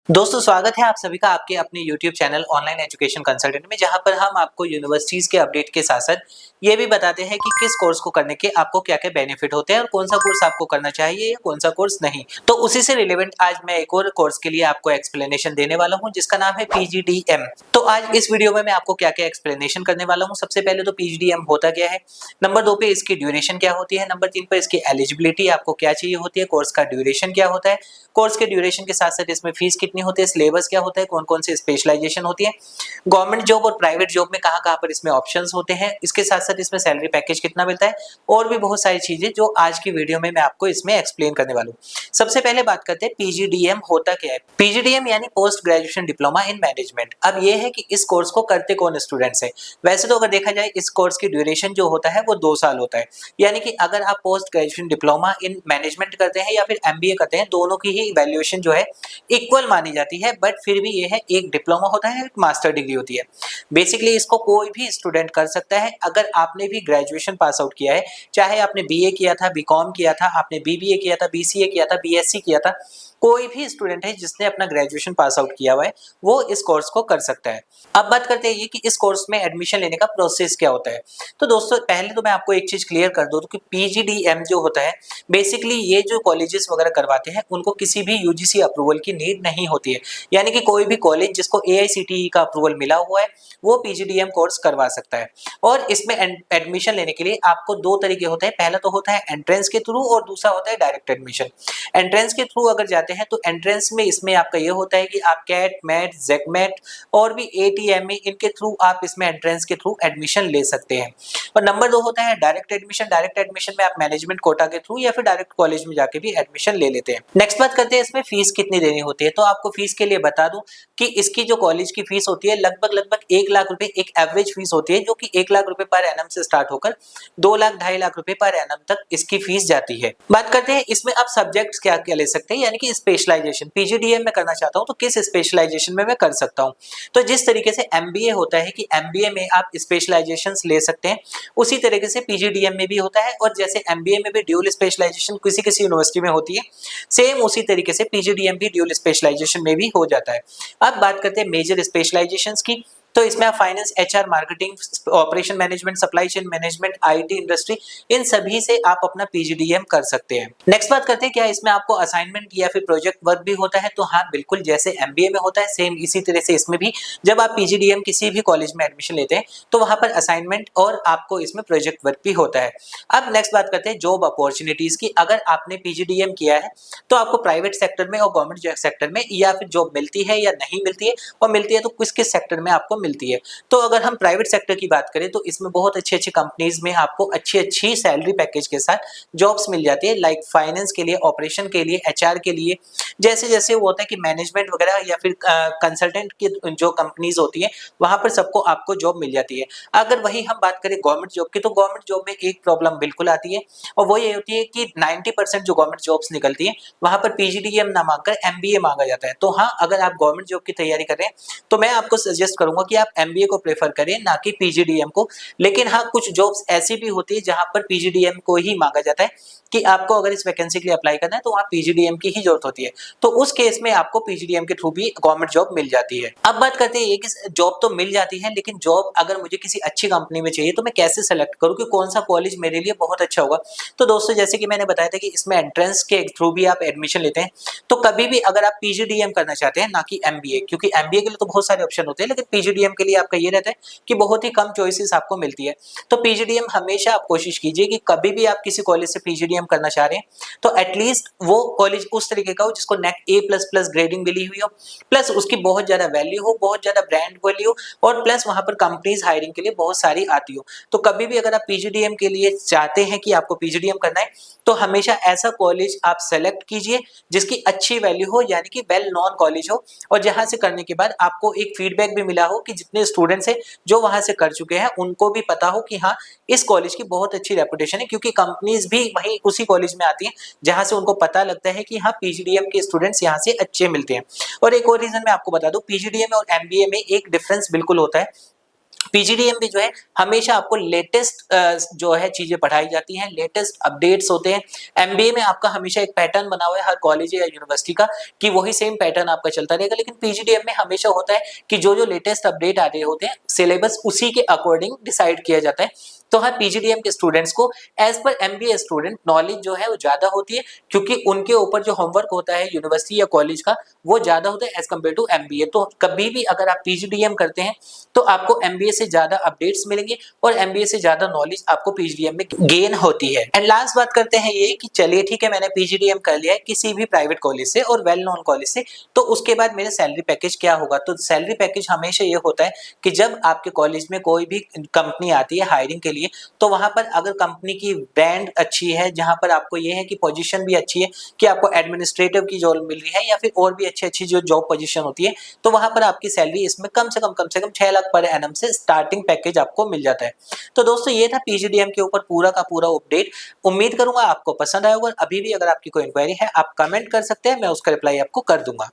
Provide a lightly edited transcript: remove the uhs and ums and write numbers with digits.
दोस्तों स्वागत है आप सभी का आपके अपने YouTube channel online education consultant में, जहां पर हम आपको यूनिवर्सिटीज के अपडेट के साथ साथ ये भी बताते हैं कि किस कोर्स को करने के आपको क्या-क्या बेनिफिट होते हैं और कौन सा कोर्स आपको करना चाहिए या कौन सा कोर्स नहीं। तो उसी से रिलेवेंट आज मैं एक और कोर्स के लिए आपको एक्सप्लेनेशन देने वाला हूं, जिसका नाम है PGDM। तो आज इस वीडियो में मैं आपको क्या-क्या एक्सप्लेनेशन करने वाला हूं। सबसे पहले तो PGDM होता क्या है, नंबर 2 पे इसकी ड्यूरेशन क्या होती है, नंबर 3 पे इसकी एलिजिबिलिटी आपको क्या चाहिए होती है, कोर्स का ड्यूरेशन क्या होता है, कोर्स के ड्यूरेशन के साथ-साथ इसमें फीस कितनी होती है, सिलेबस क्या होता है, कौन-कौन से स्पेशलाइजेशन होती है, गवर्नमेंट जॉब और प्राइवेट जॉब में कहां-कहां पर इसमें ऑप्शंस होते हैं, इसके साथ-साथ इसमें सैलरी पैकेज कितना मिलता है और भी बहुत सारी चीजें जो आज की वीडियो में मैं आपको इसमें एक्सप्लेन करने वाला हूं। सबसे पहले बात करते हैं PGDM होता क्या है। PGDM यानी post graduation diploma in management. अब ये है कि इस कोर्स को करते कौन स्टूडेंट्स हैं। वैसे तो अगर देखा जाए इस कोर्स की ड्यूरेशन जो होता है वो 2 साल होता है, यानी कि अगर आप post graduation diploma in management करते हैं या फिर MBA करते हैं, दोनों की ही वैल्यूएशन जो है इक्वल मानी जाती है, बट फिर भी ये है एक डिप्लोमा होता है, एक मास्टर डिग्री होती है। बेसिकली इसको कोई भी स्टूडेंट कर सकता है अगर आपने भी ग्रेजुएशन पास आउट किया है, चाहे आपने BA किया था, BCom किया था, आपने BBA किया था, BCA किया था, BSc किया था, कोई भी स्टूडेंट है जिसने अपना ग्रेजुएशन पास आउट किया हुआ है वो इस कोर्स को कर सकता है। अब बात करते हैं ये कि इस कोर्स में एडमिशन लेने का प्रोसेस क्या होता है। तो दोस्तों पहले तो मैं आपको एक चीज क्लियर कर दूं कि PGDM जो होता है, बेसिकली ये जो कॉलेजेस वगैरह करवाते हैं उनको किसी भी UGC अप्रूवल की नीड नहीं होती है, यानी कि कोई भी कॉलेज जिसको AICTE का अप्रूवल मिला हुआ है वो PGDM कोर्स करवा सकता है। और इसमें एडमिशन लेने के लिए आपको 2 तरीके होते हैं, पहला तो होता है एंट्रेंस के थ्रू और दूसरा होता है डायरेक्ट एडमिशन। एंट्रेंस के थ्रू अगर जाते हैं तो एंट्रेंस में इसमें आपका ये होता है कि आप कैट, मैट, जेकमेट और भी ATME इनके थ्रू आप इसमें एंट्रेंस के थ्रू एडमिशन ले सकते हैं। और नंबर 2 होता है डायरेक्ट एडमिशन। डायरेक्ट एडमिशन में आप मैनेजमेंट कोटा के थ्रू या फिर डायरेक्ट कॉलेज में जाके भी एडमिशन ले लेते हैं। नेक्स्ट बात करते हैं इसमें फीस कितनी देनी होती है। तो आपको फीस के लिए बता दूं कि इसकी जो कॉलेज की फीस होती है लगभग 1 लाख रुपए एक एवरेज फीस होती है, जो कि 1 लाख रुपए पर एनम से स्टार्ट होकर 2 लाख 2.5 लाख रुपए पर एनम तक इसकी फीस जाती है। बात करते हैं इसमें आप सब्जेक्ट्स क्या क्या ले सकते हैं, यानी कि स्पेशलाइजेशन। PGDM में करना चाहता हूं तो किस स्पेशलाइजेशन में मैं कर सकता हूं। तो जिस तरीके से MBA होता है कि MBA में आप स्पेशलाइजेशंस ले सकते हैं, उसी तरीके से PGDM में भी होता है। और जैसे MBA में भी ड्यूल स्पेशलाइजेशन किसी किसी यूनिवर्सिटी में होती है, सेम उसी तरीके से PGDM भी ड्यूल स्पेशलाइजेशन में भी हो जाता है। अब बात करते हैं मेजर स्पेशलाइजेशंस की। तो इसमें आप finance, HR, marketing, operation management, supply chain management, IT industry, इन सभी से आप अपना PGDM कर सकते हैं। नेक्स्ट बात करते हैं क्या इसमें आपको असाइनमेंट या फिर प्रोजेक्ट वर्क भी होता है। तो हाँ बिल्कुल, जैसे MBA में होता है सेम इसी तरह से इसमें भी जब आप PGDM किसी भी कॉलेज में एडमिशन लेते हैं तो वहां पर असाइनमेंट और आपको इसमें प्रोजेक्ट वर्क भी होता है। अब नेक्स्ट बात करते हैं जॉब अपॉर्चुनिटीज की। अगर आपने PGDM किया है तो आपको प्राइवेट सेक्टर में और गवर्नमेंट सेक्टर में या फिर जॉब मिलती है या नहीं मिलती है, और मिलती है तो किस किस सेक्टर में आपको मिलती है। तो अगर हम प्राइवेट सेक्टर की बात करें तो इसमें बहुत अच्छी अच्छी कंपनीज में आपको अच्छी अच्छी सैलरी पैकेज के साथ जॉब्स मिल जाती है, लाइक फाइनेंस के लिए, ऑपरेशन के लिए, HR के लिए। जैसे जैसे वो होता है कि मैनेजमेंट वगैरह या फिर कंसल्टेंट की जो कंपनीज होती है वहां पर सबको आपको जॉब मिल जाती है। अगर वही हम बात करें गवर्नमेंट जॉब की, तो गवर्नमेंट जॉब में एक प्रॉब्लम बिल्कुल आती है, और वो ये होती है कि 90% जो गवर्नमेंट जॉब्स निकलती है वहां पर PGDM ना मांगकर MBA मांगा जाता है। तो हाँ, अगर आप गवर्नमेंट जॉब की तैयारी कर रहे हैं तो मैं आपको सजेस्ट करूंगा कि आप MBA को प्रेफर करें, ना कि PGDM को। लेकिन हाँ, कुछ जॉब्स ऐसी भी होती है जहां पर PGDM को ही मांगा जाता है कि आपको अगर इस वैकेंसी के लिए अप्लाई करना है तो वहाँ PGDM की ही जरूरत होती है। तो उस केस में आपको PGDM के थ्रू भी गवर्नमेंट जॉब मिल जाती है। अब बात करते हैं कि जॉब तो मिल जाती है, लेकिन जॉब अगर मुझे किसी अच्छी कंपनी में चाहिए तो मैं कैसे सेलेक्ट करूँ कि कौन सा कॉलेज मेरे लिए बहुत अच्छा होगा। तो दोस्तों जैसे कि मैंने बताया था कि इसमें एंट्रेंस के थ्रू भी आप एडमिशन लेते हैं, तो कभी भी अगर आप PGDM करना चाहते हैं ना कि MBA, क्योंकि MBA के लिए तो बहुत सारे ऑप्शन होते हैं, लेकिन PGDM के लिए आपका ये रहता है कि बहुत ही कम चॉइसेस आपको मिलती है। तो PGDM हमेशा आप कोशिश कीजिए कि कभी भी आप किसी कॉलेज से PGDM करना चाह रहे हैं तो एटलीस्ट वो कॉलेज उस तरीके का हो जिसको NAC A++ ग्रेडिंग मिली हुई हो, प्लस उसकी बहुत ज्यादा वैल्यू हो, बहुत ज्यादा ब्रांड वैल्यू हो, और प्लस वहां पर कंपनीज हायरिंग के लिए बहुत सारी आती हो। तो कभी भी अगर आप PGDM के लिए चाहते हैं कि आपको PGDM करना है तो हमेशा ऐसा कॉलेज आप सेलेक्ट कीजिए जिसकी अच्छी वैल्यू हो, यानी कि वेल नोन कॉलेज हो, और जहां से करने के बाद आपको एक फीडबैक भी मिला हो कि जितने स्टूडेंट्स हैं जो वहां से कर चुके हैं उनको भी पता हो कि हाँ इस कॉलेज की बहुत अच्छी रेपुटेशन है, क्योंकि कंपनीज भी वहीं उसी कॉलेज में आती हैं जहां से उनको पता लगता है कि हाँ PGDM के स्टूडेंट्स यहाँ से अच्छे मिलते हैं। और एक और रीजन मैं आपको बता दूं, PGDM और MBA में एक डिफरेंस बिल्कुल होता है। पीजीडीएम में जो है हमेशा आपको लेटेस्ट जो है चीजें पढ़ाई जाती हैं, लेटेस्ट अपडेट्स होते हैं। एमबीए में आपका हमेशा एक पैटर्न बना हुआ है हर कॉलेज या यूनिवर्सिटी का कि वही सेम पैटर्न आपका चलता रहेगा, लेकिन पीजीडीएम में हमेशा होता है कि जो जो लेटेस्ट अपडेट आ रहे होते हैं सिलेबस उसी के अकॉर्डिंग डिसाइड किया जाता है। तो हर पीजीडीएम के स्टूडेंट्स को as per MBA student knowledge जो है वो ज्यादा होती है, क्योंकि उनके ऊपर जो होमवर्क होता है यूनिवर्सिटी या कॉलेज का वो ज्यादा होता है एज कम्पेयर टू एमबीए। तो कभी भी अगर आप पीजीडीएम करते हैं तो आपको एमबीए से ज्यादा अपडेट्स मिलेंगे और एमबीए से ज्यादा नॉलेज आपको पीजीडीएम में गेन होती है। एंड लास्ट बात करते हैं ये कि चलिए ठीक है, मैंने पीजीडीएम कर लिया है किसी भी प्राइवेट कॉलेज से और वेल नोन कॉलेज से, तो उसके बाद मेरा सैलरी पैकेज क्या होगा? तो सैलरी पैकेज हमेशा ये होता है कि जब आपके कॉलेज में कोई भी कंपनी आती है हायरिंग के लिए, तो वहां पर अगर कंपनी की बैंड अच्छी है, जहां पर आपको ये है कि पोजीशन भी अच्छी है कि आपको एडमिनिस्ट्रेटिव की जॉब मिल रही है या फिर और भी अच्छी जो जॉब पोजीशन होती है, तो वहां पर आपकी सैलरी इसमें कम से कम 6 लाख पर एनम से स्टार्टिंग पैकेज आपको मिल जाता है। तो दोस्तों ये था पीजीडीएम के ऊपर पूरा का पूरा अपडेट। उम्मीद करूंगा आपको पसंद आया होगा। अभी भी अगर आपकी कोई इंक्वायरी है आप कमेंट कर सकते हैं, मैं उसका रिप्लाई आपको कर दूंगा।